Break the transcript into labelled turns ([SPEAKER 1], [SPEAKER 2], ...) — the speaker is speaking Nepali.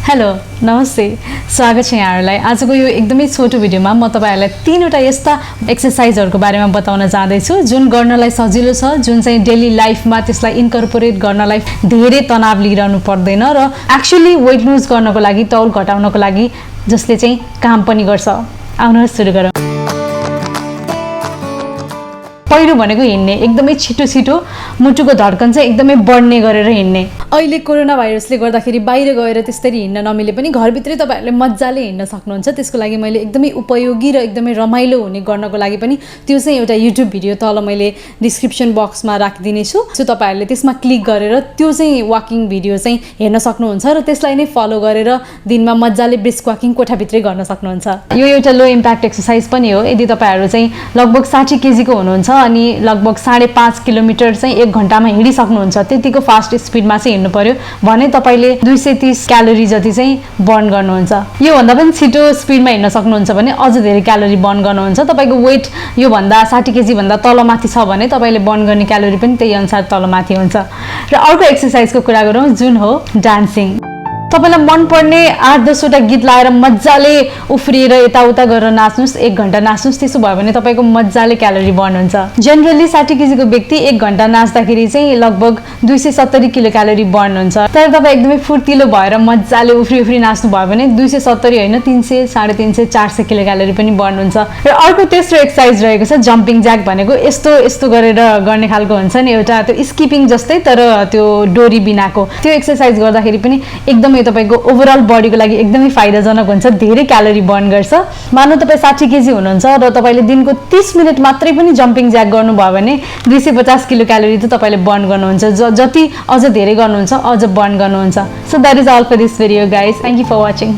[SPEAKER 1] हेलो नमस्ते स्वागत छ यहाँहरुलाई आजको यो एकदमै छोटो भिडियोमा म तपाईहरुलाई तीनवटा यस्ता एक्सरसाइजहरुको बारेमा बताउन चाहदैछु जुन गर्नलाई सजिलो छ जुन चाहिँ डेली लाइफमा त्यसलाई इन्कर्पोरेट गर्नलाई धेरै तनाव लिइरहनु पर्दैन र एक्चुअली वेट लुज गर्नको लागि तौल घटाउनको लागि जसले चाहिँ काम पनि गर्छ आउनुहोस् सुरु गरौँ पहिलो भनेको हिँड्ने एकदमै छिटो मुटुको धड्कन चाहिँ एकदमै बढ्ने गरेर हिँड्ने अहिले कोरोना भाइरसले गर्दाखेरि बाहिर गएर त्यसरी हिँड्न नमिले पनि घरभित्रै तपाईहरुले मज्जाले हिँड्न सक्नुहुन्छ त्यसको लागि मैले एकदमै उपयोगी र एकदमै रमाइलो हुने गर्नको लागि पनि त्यो चाहिँ एउटा युट्युब भिडियो तल मैले डिस्क्रिप्सन बक्समा राखिदिने छु सो तपाईहरुले त्यसमा क्लिक गरेर त्यो चाहिँ वाकिङ भिडियो चाहिँ हेर्न सक्नुहुन्छ र त्यसलाई नै फलो गरेर दिनमा मज्जाले ब्रिस्क वाकिङ कोठाभित्रै गर्न सक्नुहुन्छ यो एउटा लो इम्प्याक्ट एक्सरसाइज पनि हो यदि तपाईहरु चाहिँ लगभग 60 केजी को हुनुहुन्छ अनि लगभग 5.5 किलोमिटर चाहिँ 1 घण्टामा हिँडिसक्नुहुन्छ त्यतिको फास्ट स्पिडमा चाहिँ हिँड्नु पर्यो भने तपाईले 230 क्यालोरी जति चाहिँ बर्न गर्नुहुन्छ यो भन्दा पनि छिटो स्पिडमा हिँड्न सक्नुहुन्छ भने अझ धेरै क्यालोरी बर्न गर्नुहुन्छ तपाईको वेट यो भन्दा 60 केजी भन्दा तलमाथि छ भने तपाईले बर्न गर्ने क्यालोरी पनि त्यही अनुसार तलमाथि हुन्छ र अर्को एक्सरसाइजको कुरा गरौँ जुन हो डान्सिङ तपाईलाई मन पर्ने 8-10 वटा गीत लाएर मज्जाले उफ्रिएर यताउता गरेर नाच्नुस् 1 घण्टा नाच्नुस् त्यसो भयो भने तपाईको मज्जाले क्यालोरी बर्न हुन्छ जनरली 60 केजी को व्यक्ति 1 घण्टा नाच्दाखेरि चाहिँ लगभग 270 किलो क्यालोरी बर्न हुन्छ तर तपाई एकदमै फुर्तिलो भएर मज्जाले उफ्री नाच्नु भयो भने 270 हैन 300 350 400 किलो क्यालोरी पनि बर्न हुन्छ र अर्को तेस्रो एक्सरसाइज रहेको छ जम्पिङ ज्याक भनेको यस्तो गरेर गर्ने खालको हुन्छ नि एउटा त्यो स्किपिङ जस्तै तर त्यो डोरी बिनाको त्यो एक्सरसाइज गर्दाखेरि पनि एकदमै तपाईको ओभरअल बडीको लागि एकदमै फाइदाजनक हुन्छ धेरै क्यालोरी बर्न गर्छ मानौ तपाई 60 केजी हुनुहुन्छ र तपाईले दिनको 30 मिनेट मात्रै पनि जम्पिङ ज्याक गर्नुभयो भने 250 किलो क्यालोरी त तपाईले बर्न गर्नुहुन्छ जति अझ धेरै गर्नुहुन्छ अझ बर्न गर्नुहुन्छ so that is all for this video guys thank you for watching